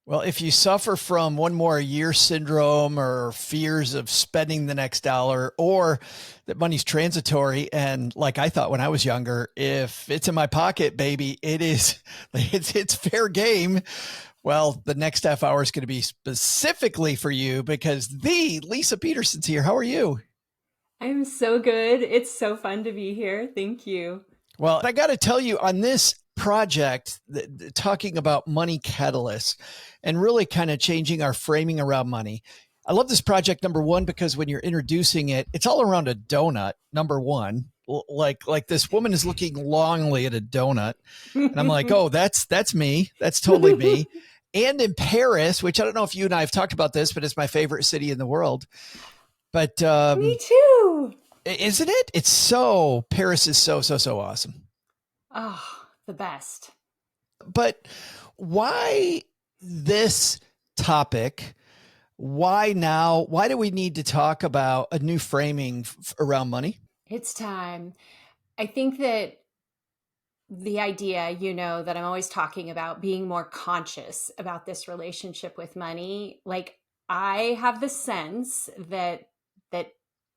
Well, if you suffer from one more year syndrome or fears of spending the next dollar or that money's transitory, and like I thought when I was younger, if it's in my pocket, baby, it is, it's fair game. Well, the next half hour is going to be specifically for you because the Leisa Peterson's here. How are you? I'm so good. It's so fun to be here. Thank you. Well, I got to tell you on this project, talking about money catalysts and really kind of changing our framing around money. I love this project, number one, because when you're introducing it, it's all around a donut, number one. Like this woman is looking longingly at a donut. And I'm like, oh, that's me. That's totally me. And in Paris, which I don't know if you and I have talked about this, but it's my favorite city in the world. But Me too. isn't it? It's so, Paris is so awesome. Oh, the best. But why this topic? Why now? Why do we need to talk about a new framing around money? It's time. I think that the idea, that I'm always talking about being more conscious about this relationship with money, like I have the sense that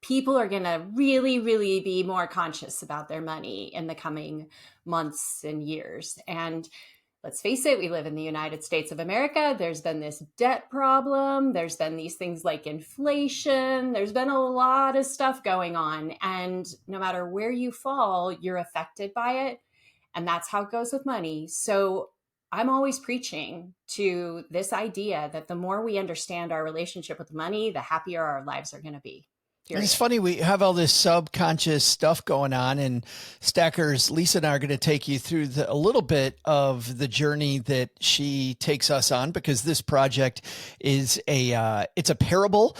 people are going to really really be more conscious about their money in the coming months and years. And let's face it, we live in the United States of America. There's been this debt problem. There's been these things like inflation. There's been a lot of stuff going on. And no matter where you fall, you're affected by it. And that's how it goes with money. So I'm always preaching to this idea that the more we understand our relationship with money, the happier our lives are going to be. It's Period. funny, we have all this subconscious stuff going on, and Stackers, Lisa and I are going to take you through a little bit of the journey that she takes us on, because this project is it's a parable.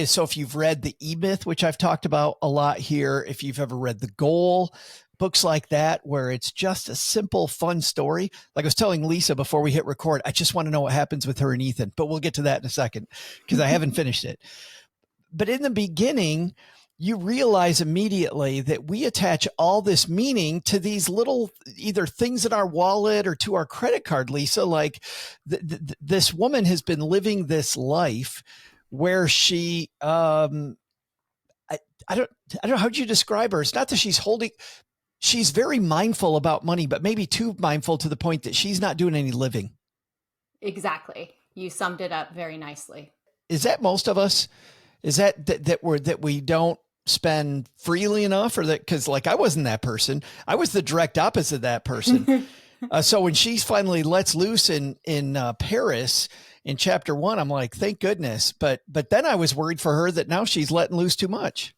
So if you've read the E-Myth, which I've talked about a lot here, if you've ever read The Goal, books like that, where it's just a simple, fun story. Like I was telling Lisa before we hit record, I just want to know what happens with her and Ethan, but we'll get to that in a second because I haven't finished it. But in the beginning, you realize immediately that we attach all this meaning to these little either things in our wallet or to our credit card, Lisa. Like this woman has been living this life where I, I don't know, how would you describe her? It's not that she's very mindful about money, but maybe too mindful to the point that she's not doing any living. Exactly. You summed it up very nicely. Is that most of us? Is that we don't spend freely enough, or that because like I wasn't that person. I was the direct opposite of that person. So when she finally lets loose in Paris in chapter one, I'm like, thank goodness. But then I was worried for her that now she's letting loose too much.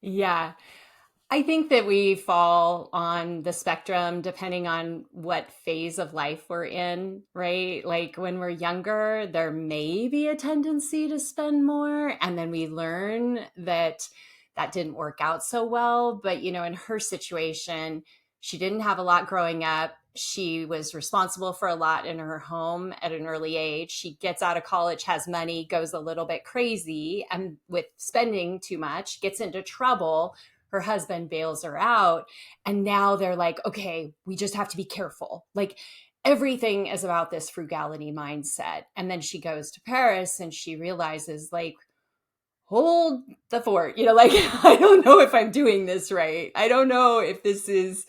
Yeah. I think that we fall on the spectrum depending on what phase of life we're in, right? Like when we're younger, there may be a tendency to spend more. And then we learn that that didn't work out so well. But, in her situation, she didn't have a lot growing up. She was responsible for a lot in her home at an early age. She gets out of college, has money, goes a little bit crazy, and with spending too much, gets into trouble. Her husband bails her out. And now they're like, okay, we just have to be careful. Like everything is about this frugality mindset. And then she goes to Paris and she realizes, like, hold the fort, like, I don't know if I'm doing this right. I don't know if this is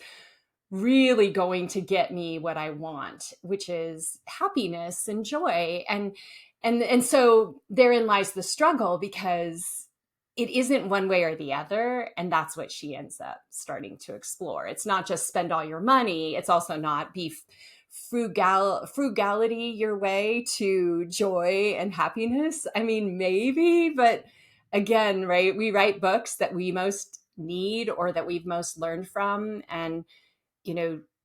really going to get me what I want, which is happiness and joy. And so therein lies the struggle, because it isn't one way or the other. And that's what she ends up starting to explore. It's not just spend all your money. It's also not be frugality your way to joy and happiness. I mean, maybe, but again, right, we write books that we most need or that we've most learned from. And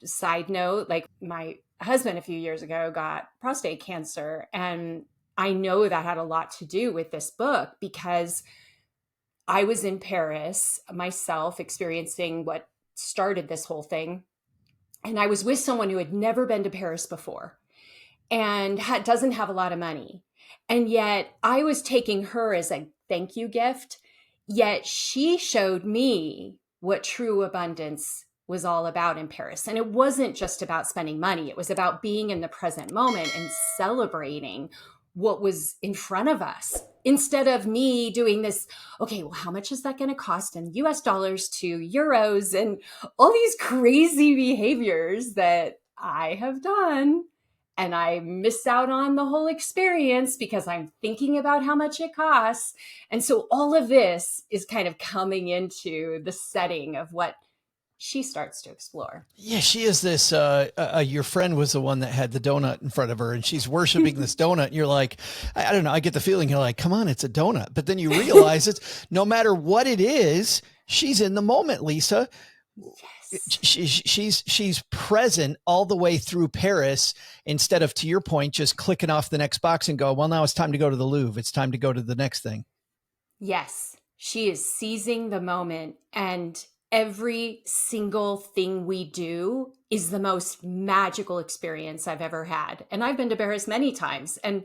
side note, like my husband a few years ago got prostate cancer. And I know that had a lot to do with this book, because I was in Paris myself experiencing what started this whole thing. And I was with someone who had never been to Paris before and doesn't have a lot of money. And yet I was taking her as a thank you gift. Yet she showed me what true abundance was all about in Paris. And it wasn't just about spending money. It was about being in the present moment and celebrating what was in front of us, instead of me doing this, okay, well, how much is that going to cost in US dollars to euros, and all these crazy behaviors that I have done. And I miss out on the whole experience because I'm thinking about how much it costs. And so all of this is kind of coming into the setting of what she starts to explore. Yeah, she is this, your friend was the one that had the donut in front of her, and she's worshiping this donut. And you're like, I don't know, I get the feeling you're like, come on, it's a donut. But then you realize it's no matter what it is, she's in the moment, Leisa. Yes. She's present all the way through Paris, instead of, to your point, just clicking off the next box and go, well, now it's time to go to the Louvre. It's time to go to the next thing. Yes, she is seizing the moment, and every single thing we do is the most magical experience I've ever had. And I've been to Paris many times, and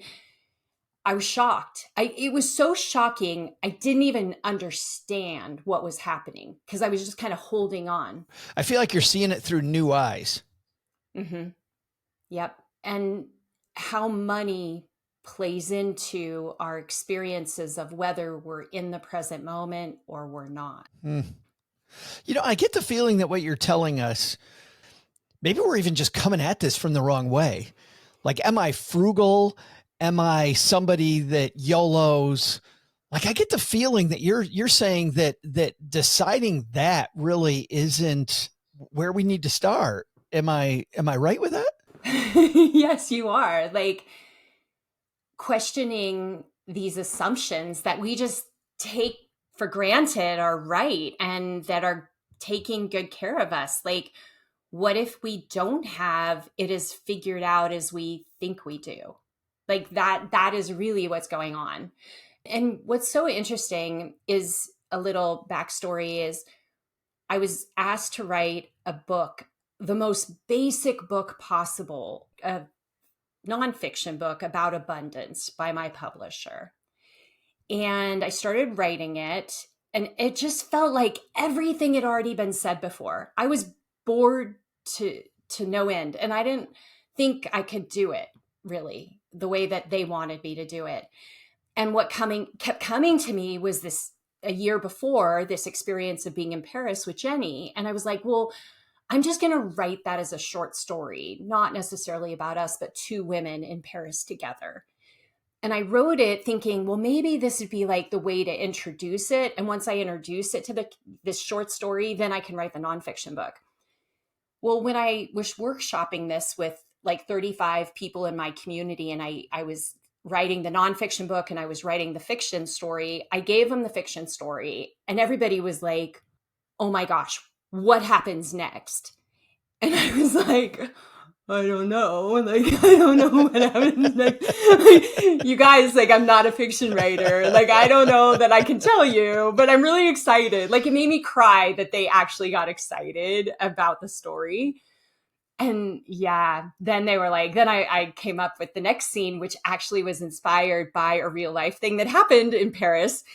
I was shocked. It was so shocking. I didn't even understand what was happening because I was just kind of holding on. I feel like you're seeing it through new eyes. Mm-hmm. Yep. And how money plays into our experiences of whether we're in the present moment or we're not. You know, I get the feeling that what you're telling us, maybe we're even just coming at this from the wrong way. Like, am I frugal? Am I somebody that YOLOs? Like, I get the feeling that you're saying that deciding that really isn't where we need to start. Am I right with that? Yes, you are. Like, questioning these assumptions that we just take for granted are right and that are taking good care of us. Like, what if we don't have it as figured out as we think we do? Like, that is really what's going on. And what's so interesting is, a little backstory is, I was asked to write a book, the most basic book possible, a nonfiction book about abundance by my publisher. And I started writing it, and it just felt like everything had already been said before. I was bored to no end, and I didn't think I could do it really the way that they wanted me to do it. And what kept coming to me was this, a year before, this experience of being in Paris with Jenny. And I was like, well, I'm just going to write that as a short story, not necessarily about us, but two women in Paris together. And I wrote it thinking, well, maybe this would be like the way to introduce it. And once I introduce it to this short story, then I can write the nonfiction book. Well, when I was workshopping this with like 35 people in my community, and I was writing the nonfiction book and I was writing the fiction story, I gave them the fiction story, and everybody was like, oh my gosh, what happens next? And I was like, I don't know. Like, I don't know what happens next. Like, you guys, like, I'm not a fiction writer. Like, I don't know that I can tell you, but I'm really excited. Like, it made me cry that they actually got excited about the story. And yeah, then they were like, then I came up with the next scene, which actually was inspired by a real life thing that happened in Paris.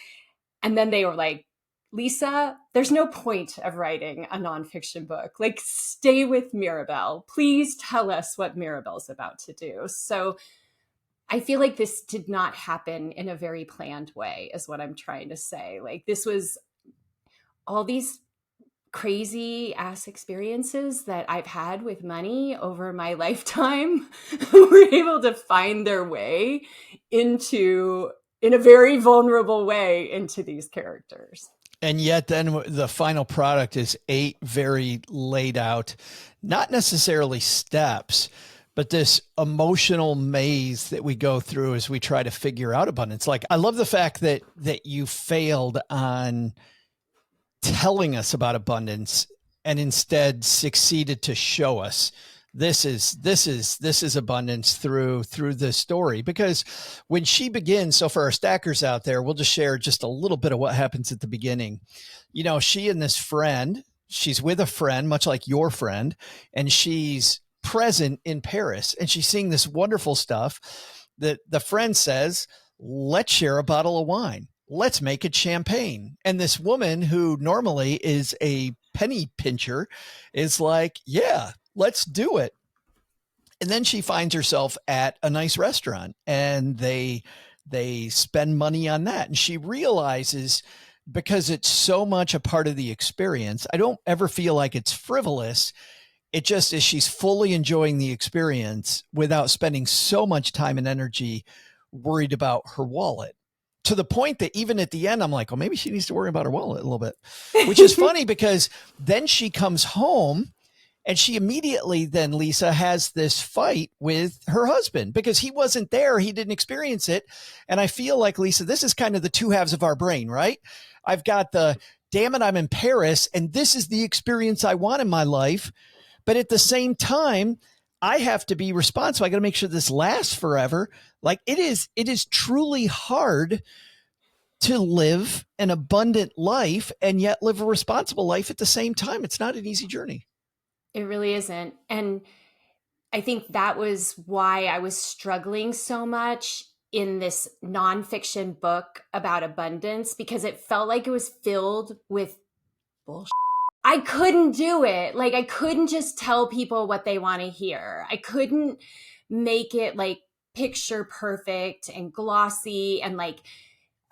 And then they were like, Leisa, there's no point of writing a nonfiction book. Like, stay with Mirabelle. Please tell us what Mirabelle's about to do. So I feel like this did not happen in a very planned way, is what I'm trying to say. Like, this was all these crazy ass experiences that I've had with money over my lifetime were able to find their way in a very vulnerable way into these characters. And yet then the final product is 8 very laid out, not necessarily steps, but this emotional maze that we go through as we try to figure out abundance. Like, I love the fact that you failed on telling us about abundance and instead succeeded to show us this is abundance through the story. Because when she begins, so for our stackers out there, we'll just share just a little bit of what happens at the beginning. You know, she and this friend, she's with a friend, much like your friend, and she's present in Paris, and she's seeing this wonderful stuff that the friend says, let's share a bottle of wine. Let's make it champagne. And this woman, who normally is a penny pincher, is like, yeah, let's do it. And then she finds herself at a nice restaurant, and they spend money on that. And she realizes, because it's so much a part of the experience, I don't ever feel like it's frivolous. It just is, she's fully enjoying the experience without spending so much time and energy worried about her wallet, to the point that even at the end, I'm like, oh, maybe she needs to worry about her wallet a little bit, which is funny because then she comes home and she immediately then, Leisa, has this fight with her husband because he wasn't there. He didn't experience it. And I feel like, Leisa, this is kind of the two halves of our brain, right? I've got the, damn it, I'm in Paris and this is the experience I want in my life. But at the same time, I have to be responsible. I got to make sure this lasts forever. Like it is truly hard to live an abundant life and yet live a responsible life at the same time. It's not an easy journey. It really isn't. And I think that was why I was struggling so much in this nonfiction book about abundance, because it felt like it was filled with bullshit. I couldn't do it. Like I couldn't just tell people what they want to hear. I couldn't make it like picture perfect and glossy and like,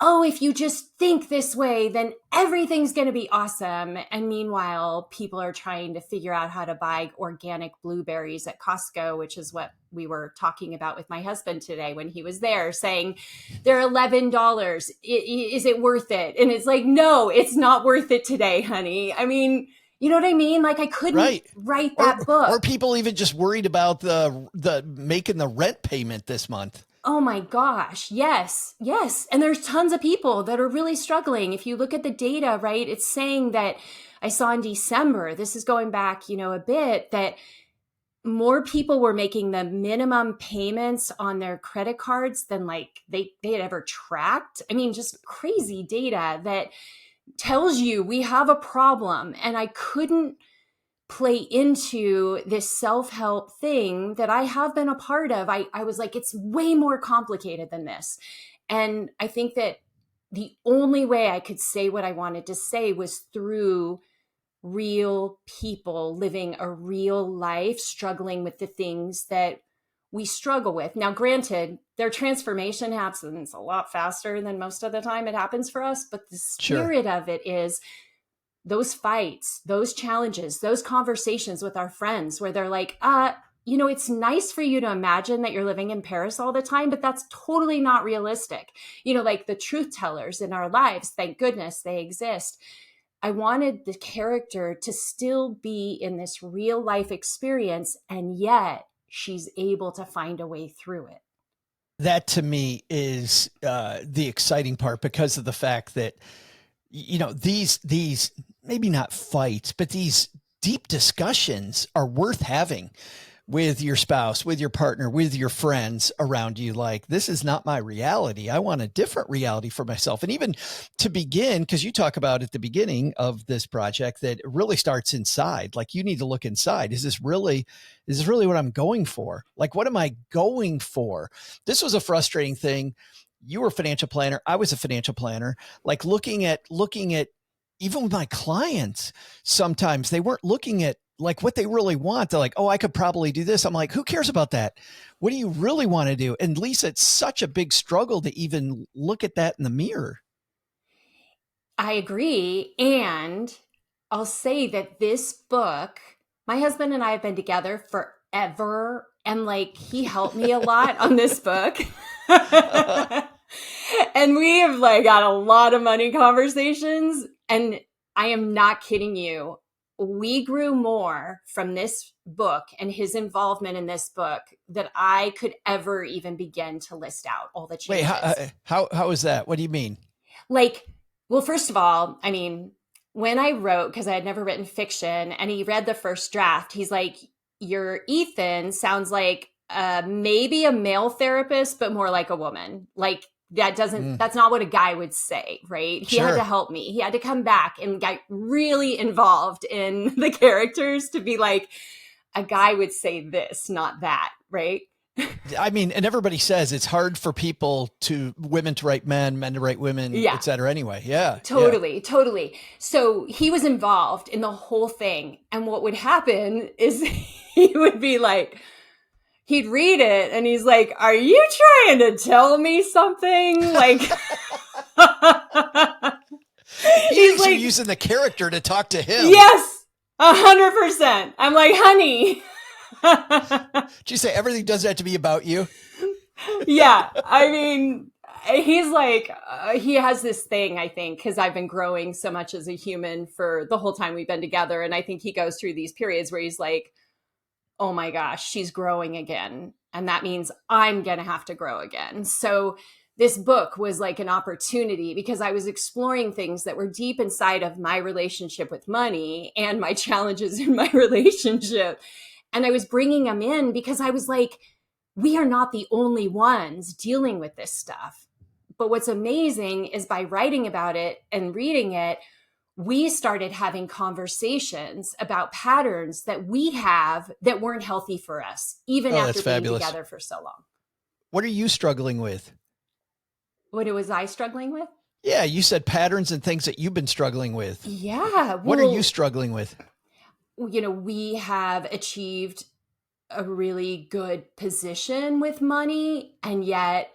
oh, if you just think this way, then everything's going to be awesome. And meanwhile, people are trying to figure out how to buy organic blueberries at Costco, which is what we were talking about with my husband today when he was there, saying they're $11. Is it worth it? And it's like, no, it's not worth it today, honey. I mean, you know what I mean? Like I couldn't write that book. Or people even just worried about the making the rent payment this month. Oh my gosh. Yes. Yes. And there's tons of people that are really struggling. If you look at the data, right, it's saying that I saw in December, this is going back, a bit, that more people were making the minimum payments on their credit cards than like they had ever tracked. I mean, just crazy data that tells you we have a problem. And I couldn't play into this self-help thing that I have been a part of. I was like, it's way more complicated than this. And I think that the only way I could say what I wanted to say was through real people living a real life, struggling with the things that we struggle with. Now, granted, their transformation happens a lot faster than most of the time it happens for us, but the spirit of it is those fights, those challenges, those conversations with our friends where they're like, it's nice for you to imagine that you're living in Paris all the time, but that's totally not realistic. Like the truth tellers in our lives, thank goodness they exist. I wanted the character to still be in this real life experience, and yet she's able to find a way through it. That to me is the exciting part, because of the fact that, these maybe not fights, but these deep discussions are worth having with your spouse, with your partner, with your friends around you. Like, this is not my reality. I want a different reality for myself. And even to begin, because you talk about at the beginning of this project that it really starts inside. Like, you need to look inside. Is this really what I'm going for? Like, what am I going for? This was a frustrating thing. You were a financial planner. I was a financial planner. Like looking at even with my clients, sometimes they weren't looking at like what they really want. They're like, oh, I could probably do this. I'm like, who cares about that? What do you really want to do? And Leisa, it's such a big struggle to even look at that in the mirror. I agree. And I'll say that this book, my husband and I have been together forever. And like, he helped me a lot on this book. And we have like got a lot of money conversations. And I am not kidding you. We grew more from this book and his involvement in this book that I could ever even begin to list out all the changes. Wait, how is that? What do you mean? Like, well, first of all, I mean, when I wrote, because I had never written fiction, and he read the first draft, he's like, your Ethan sounds like maybe a male therapist, but more like a woman. Like, that's not what a guy would say, right? He had to help me. He had to come back and get really involved in the characters to be like, a guy would say this, not that, right? I mean, and everybody says it's hard for women to write men, men to write women, Yeah, et cetera. Anyway. Yeah. Yeah. totally, totally. So he was involved in the whole thing. And what would happen is he would be like, he'd read it and he's like, are you trying to tell me something? Like, He he's thinks you're like, using the character to talk to him. yes, 100%. I'm like, honey. Did you say everything doesn't have to be about you? Yeah. I mean, he's like, he has this thing, I think, because I've been growing so much as a human for the whole time we've been together. And I think he goes through these periods where he's like, oh my gosh, she's growing again. And that means I'm going to have to grow again. So this book was like an opportunity because I was exploring things that were deep inside of my relationship with money and my challenges in my relationship. And I was bringing them in because I was like, we are not the only ones dealing with this stuff. But what's amazing is by writing about it and reading it, we started having conversations about patterns that we have that weren't healthy for us, even Oh, that's after being fabulous. together for so long. What are you struggling with? What was I struggling with? Yeah, you said patterns and things that you've been struggling with. Yeah. What are you Well, struggling with? we have achieved a really good position with money, and yet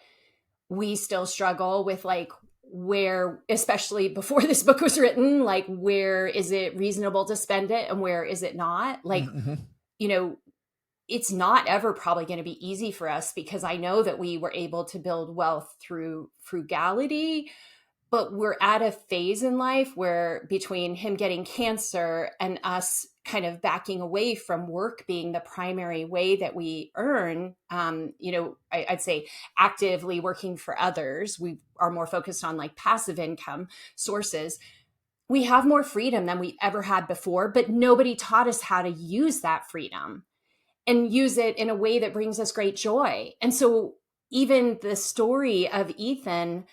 we still struggle with like where, especially before this book was written, like where is it reasonable to spend it and where is it not? Like, Mm-hmm. you know, it's not ever probably going to be easy for us because I know that we were able to build wealth through frugality, but we're at a phase in life where between him getting cancer and us kind of backing away from work being the primary way that we earn, I'd say actively working for others, we are more focused on like passive income sources. We have more freedom than we ever had before, but nobody taught us how to use that freedom and use it in a way that brings us great joy. And so even the story of Ethan,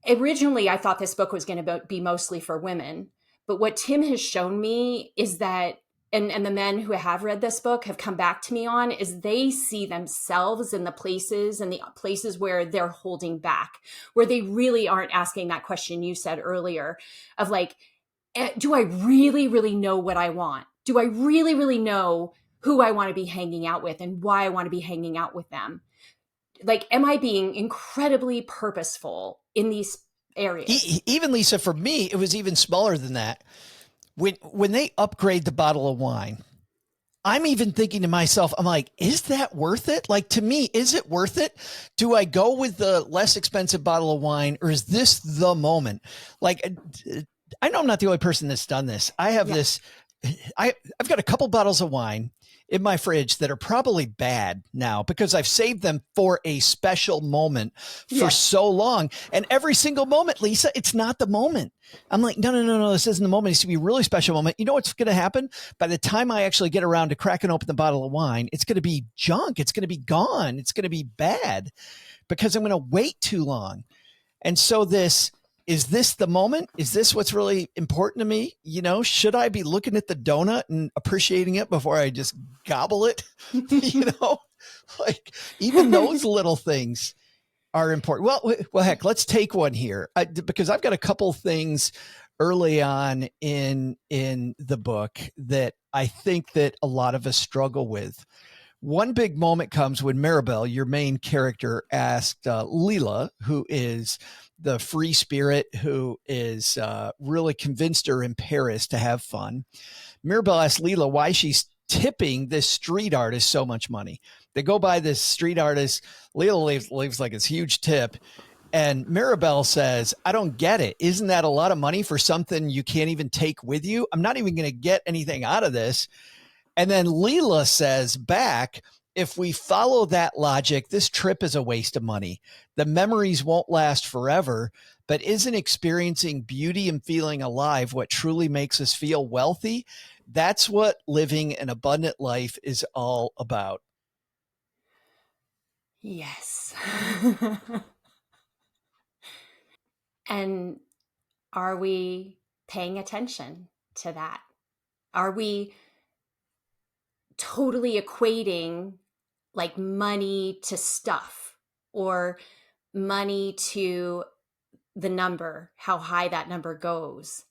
originally I thought this book was going to be mostly for women, but what Tim has shown me is that, and the men who have read this book have come back to me on, is they see themselves in the places where they're holding back, where they really aren't asking that question you said earlier of like, do I really, really know what I want? Do I really, really know who I want to be hanging out with and why I want to be hanging out with them? Like, am I being incredibly purposeful in these areas? Even Leisa, for me, it was even smaller than that. When they upgrade the bottle of wine, I'm even thinking to myself, I'm like, is that worth it? Like, to me, is it worth it? Do I go with the less expensive bottle of wine, or is this the moment? Like, I know I'm not the only person that's done this. I have Yeah. this, I've got a couple bottles of wine in my fridge that are probably bad now because I've saved them for a special moment for Yes. so long. And every single moment, Leisa, it's not the moment. I'm like, no, this isn't the moment. It's to be a really special moment. You know what's going to happen? By the time I actually get around to cracking open the bottle of wine, it's going to be junk. It's going to be gone. It's going to be bad because I'm going to wait too long. And so is this the moment? Is this what's really important to me? You know, should I be looking at the donut and appreciating it before I just gobble it? You know, like even those little things are important. Well, heck, let's take one here because I've got a couple things early on in the book that I think that a lot of us struggle with. One big moment comes when Maribel, your main character, asked Leela, who is the free spirit who is really convinced her in Paris to have fun. Maribel asked Leela why she's tipping this street artist so much money. They go by this street artist. Leela leaves like this huge tip. And Maribel says, I don't get it. Isn't that a lot of money for something you can't even take with you? I'm not even going to get anything out of this. And then Leela says back, if we follow that logic, this trip is a waste of money. The memories won't last forever, but isn't experiencing beauty and feeling alive what truly makes us feel wealthy? That's what living an abundant life is all about. Yes. And are we paying attention to that? Are we totally equating like money to stuff or money to the number, how high that number goes.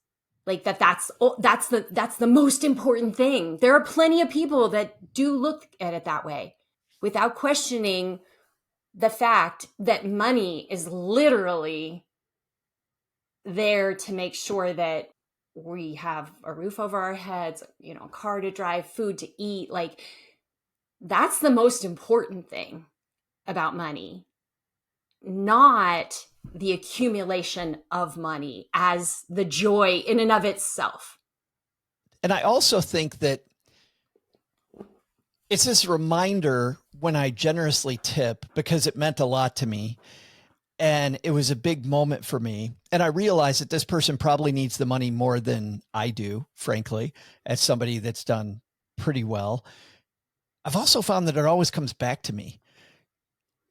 Like that's the most important thing. There are plenty of people that do look at it that way without questioning the fact that money is literally there to make sure that we have a roof over our heads, you know, a car to drive, food to eat. Like that's the most important thing about money, not the accumulation of money as the joy in and of itself. And I also think that it's this reminder when I generously tip, because it meant a lot to me and it was a big moment for me. And I realized that this person probably needs the money more than I do, frankly, as somebody that's done pretty well. I've also found that it always comes back to me.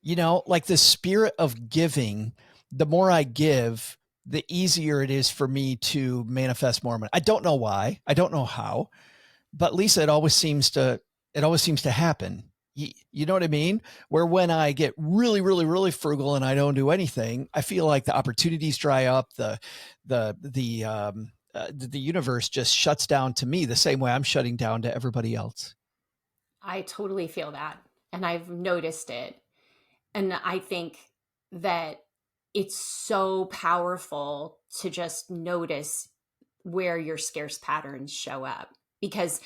You know, like the spirit of giving, the more I give, the easier it is for me to manifest more money. I don't know why. I don't know how, but Leisa, it always seems to happen. You know what I mean? Where when I get really, really, really frugal and I don't do anything, I feel like the opportunities dry up. The universe just shuts down to me the same way I'm shutting down to everybody else. I totally feel that. And I've noticed it. And I think that it's so powerful to just notice where your scarce patterns show up, because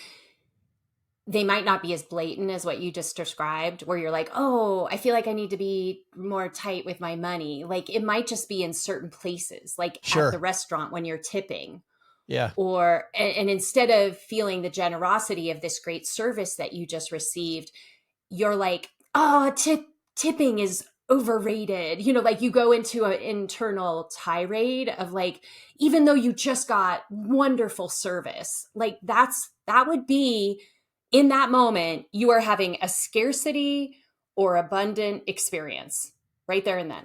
they might not be as blatant as what you just described, where you're like, oh, I feel like I need to be more tight with my money. Like it might just be in certain places, like Sure. At the restaurant when you're tipping. Yeah. And instead of feeling the generosity of this great service that you just received, you're like, oh, tipping is overrated. You know, like you go into an internal tirade of like, even though you just got wonderful service, like that would be, in that moment, you are having a scarcity or abundant experience right there and then.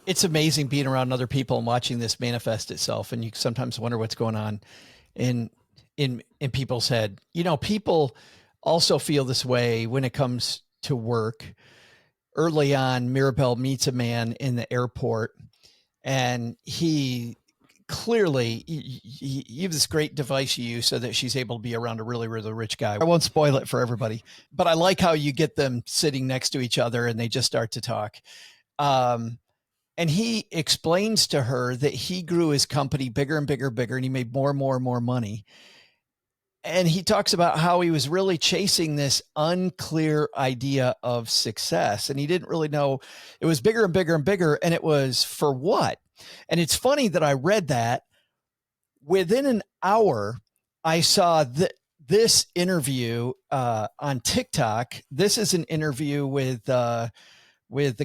It's amazing being around other people and watching this manifest itself. And you sometimes wonder what's going on in people's head. You know, people also feel this way when it comes to work. Early on, Mirabelle meets a man in the airport and he clearly, you have this great device you use so that she's able to be around a really, really rich guy. I won't spoil it for everybody, but I like how you get them sitting next to each other and they just start to talk. And he explains to her that he grew his company bigger and bigger, and he made more and more and more money. And he talks about how he was really chasing this unclear idea of success. And he didn't really know it was bigger and bigger and bigger. And it was for what? And it's funny that I read that within an hour, I saw this interview on TikTok. This is an interview with the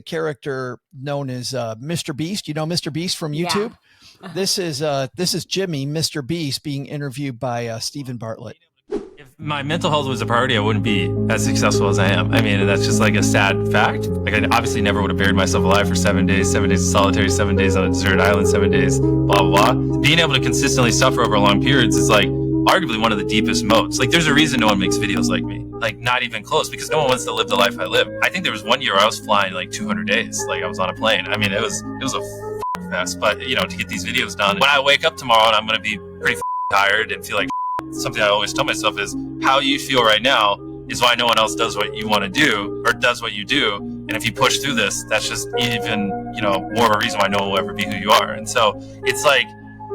character known as MrBeast. You know MrBeast from YouTube? Yeah. This is Jimmy, MrBeast, being interviewed by Stephen Bartlett. If my mental health was a priority, I wouldn't be as successful as I am. I mean, that's just like a sad fact. Like I obviously never would have buried myself alive for 7 days of solitary, 7 days on a deserted island, 7 days, blah, blah, blah. Being able to consistently suffer over long periods is like arguably one of the deepest modes. Like there's a reason no one makes videos like me, like not even close, because no one wants to live the life I live. I think there was 1 year I was flying like 200 days. Like I was on a plane. I mean, it was a fest, but you know, to get these videos done. When I wake up tomorrow and I'm going to be pretty tired and feel like something I always tell myself is how you feel right now is why no one else does what you want to do or does what you do. And if you push through this, that's just even, you know, more of a reason why no one will ever be who you are. And so it's like,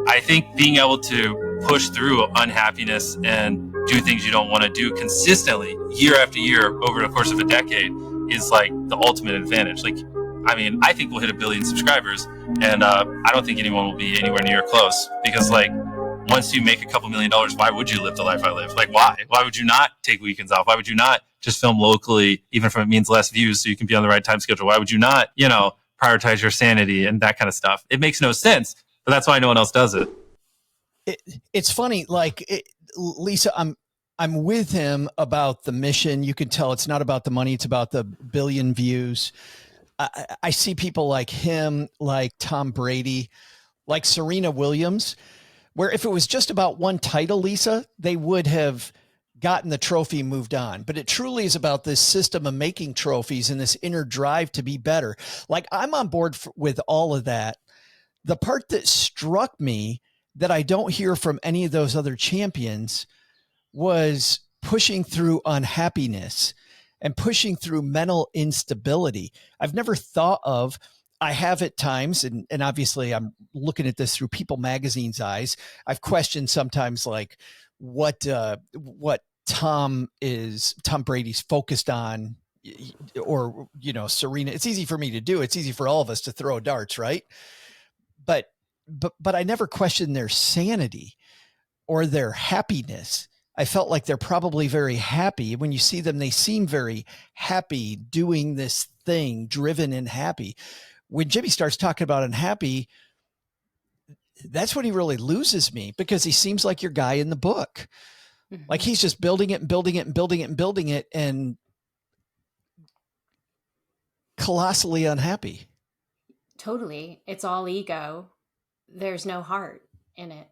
I think being able to push through unhappiness and do things you don't want to do consistently year after year over the course of a decade is like the ultimate advantage. Like, I mean, I think we'll hit 1 billion subscribers and I don't think anyone will be anywhere near close because like, once you make a couple $1 million, why would you live the life I live? Like, why? Why would you not take weekends off? Why would you not just film locally, even if it means less views so you can be on the right time schedule? Why would you not, you know, prioritize your sanity and that kind of stuff? It makes no sense, but that's why no one else does it. It's funny, like, Leisa, I'm with him about the mission. You can tell it's not about the money. It's about the billion views. I see people like him, like Tom Brady, like Serena Williams, where if it was just about one title, Leisa, they would have gotten the trophy, moved on. But it truly is about this system of making trophies and this inner drive to be better. Like, I'm on board with all of that. The part that struck me that I don't hear from any of those other champions was pushing through unhappiness and pushing through mental instability. I've never thought of, I have at times, and obviously I'm looking at this through People Magazine's eyes. I've questioned sometimes, like, what Tom Brady's focused on, or, you know, Serena. It's easy for me to do. It's easy for all of us to throw darts, right? But I never questioned their sanity or their happiness. I felt like they're probably very happy. When you see them, they seem very happy doing this thing, driven and happy. When Jimmy starts talking about unhappy, that's when he really loses me, because he seems like your guy in the book. Mm-hmm. Like, he's just building it and building it and building it and building it, and colossally unhappy. Totally. It's all ego. There's no heart in it.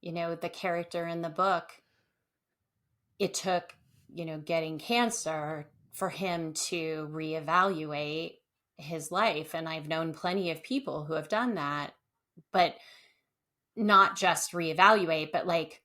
You know, the character in the book, it took, you know, getting cancer for him to reevaluate his life. And I've known plenty of people who have done that, but not just reevaluate, but like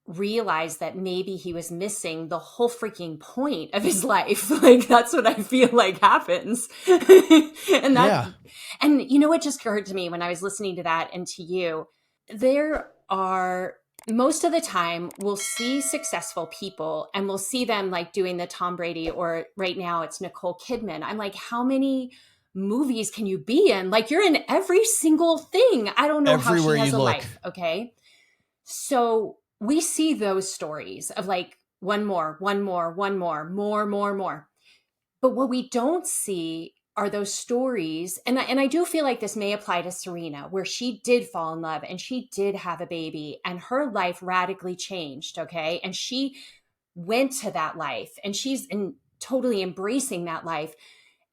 realize that maybe he was missing the whole freaking point of his life. Like, that's what I feel like happens. And that, and you know, what just occurred to me when I was listening to that and to you, there are, most of the time we'll see successful people and we'll see them like doing the Tom Brady, or right now it's Nicole Kidman. I'm like, how many movies can you be in? Like, you're in every single thing. I don't know everywhere how she has a look. life. Okay. So we see those stories of like one more. But what we don't see are those stories. And I do feel like this may apply to Serena, where she did fall in love and she did have a baby and her life radically changed. Okay. And she went to that life and she's totally embracing that life.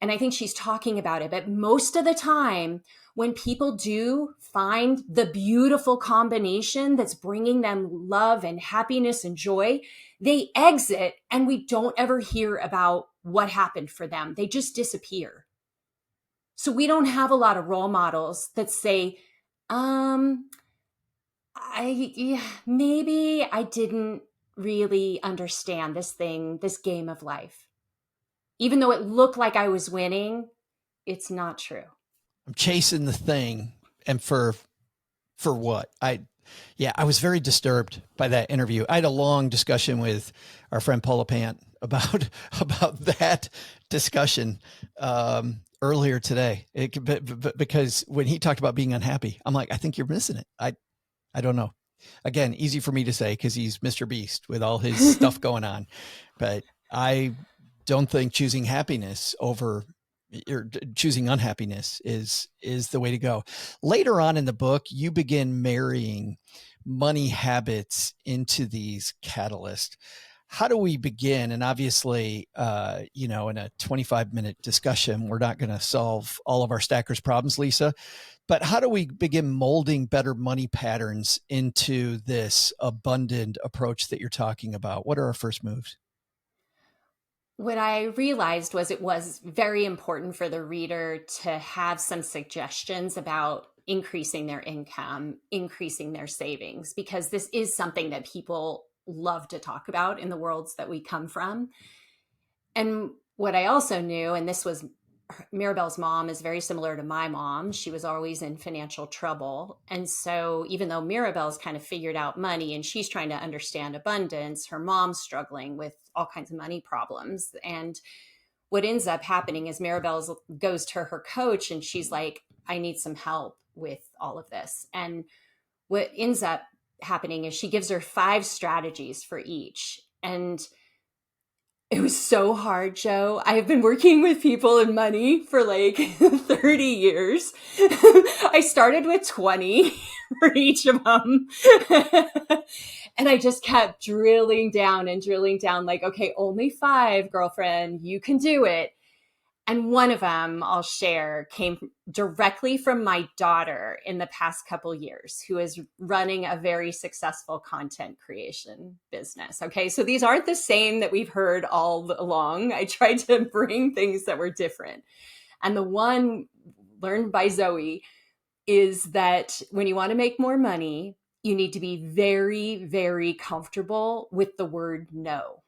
And I think she's talking about it. But most of the time, when people do find the beautiful combination that's bringing them love and happiness and joy, they exit and we don't ever hear about what happened for them. They just disappear. So we don't have a lot of role models that say, maybe I didn't really understand this game of life. Even though it looked like I was winning, it's not true. I'm chasing the thing. And for what? I was very disturbed by that interview. I had a long discussion with our friend Paula Pant about that discussion earlier today. Because when he talked about being unhappy, I'm like, I think you're missing it. I don't know. Again, easy for me to say because he's MrBeast with all his stuff going on. But I don't think choosing happiness over or choosing unhappiness is the way to go. Later on in the book, you begin marrying money habits into these catalysts. How do we begin? And obviously, in a 25-minute discussion, we're not going to solve all of our stackers' problems, Leisa, but how do we begin molding better money patterns into this abundant approach that you're talking about? What are our first moves? What I realized was it was very important for the reader to have some suggestions about increasing their income, increasing their savings, because this is something that people love to talk about in the worlds that we come from. And what I also knew, and this was Mirabelle's mom is very similar to my mom. She was always in financial trouble. And so even though Mirabelle's kind of figured out money and she's trying to understand abundance, her mom's struggling with all kinds of money problems. And what ends up happening is Mirabelle goes to her coach and she's like, I need some help with all of this. And what ends up happening is she gives her 5 strategies for each. And it was so hard, Joe. I have been working with people in money for like 30 years. I started with 20 for each of them. And I just kept drilling down like, okay, only 5, girlfriend, you can do it. And one of them I'll share came directly from my daughter in the past couple years, who is running a very successful content creation business. Okay. So these aren't the same that we've heard all along. I tried to bring things that were different. And the one learned by Zoe is that when you want to make more money, you need to be very, very comfortable with the word no.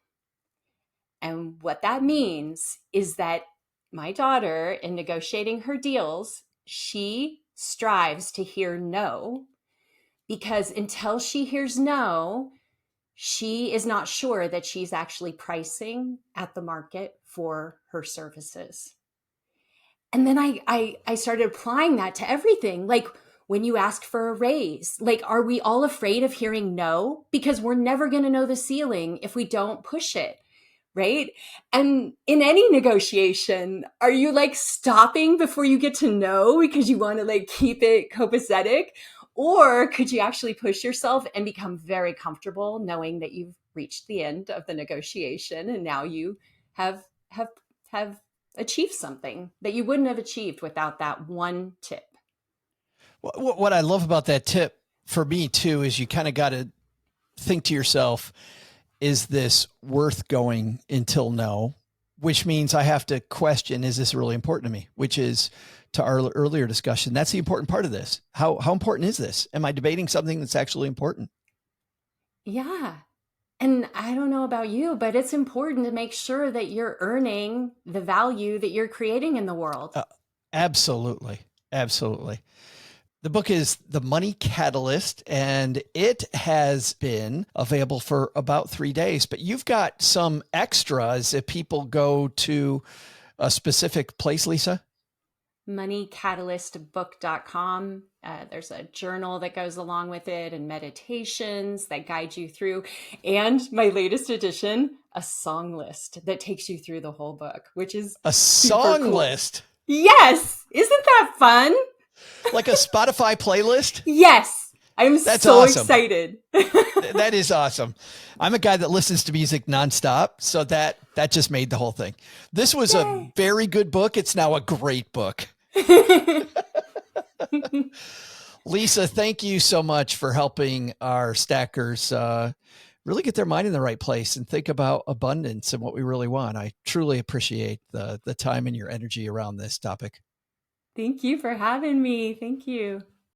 And what that means is that my daughter, in negotiating her deals, she strives to hear no, because until she hears no, she is not sure that she's actually pricing at the market for her services. And then I started applying that to everything. Like when you ask for a raise, like, are we all afraid of hearing no? Because we're never going to know the ceiling if we don't push it. Right. And in any negotiation, are you like stopping before you get to know because you want to like keep it copacetic? Or could you actually push yourself and become very comfortable knowing that you've reached the end of the negotiation and now you have achieved something that you wouldn't have achieved without that one tip? What I love about that tip for me too is you kind of got to think to yourself, is this worth going until no? Which means I have to question, is this really important to me? Which is, to our earlier discussion, that's the important part of this. How important is this? Am I debating something that's actually important? Yeah. And I don't know about you, but it's important to make sure that you're earning the value that you're creating in the world. Absolutely. Absolutely. The book is The Money Catalyst, and it has been available for about 3 days, but you've got some extras if people go to a specific place, Leisa. moneycatalyst.book.com. There's a journal that goes along with it and meditations that guide you through. And my latest edition, a song list that takes you through the whole book, which is a song cool. list. Yes. Isn't that fun? Like a Spotify playlist? Yes. That's so awesome. Excited. That is awesome. I'm a guy that listens to music nonstop, so that just made the whole thing. This was a very good book. It's now a great book. Leisa, thank you so much for helping our stackers really get their mind in the right place and think about abundance and what we really want. I truly appreciate the time and your energy around this topic. Thank you for having me. Thank you.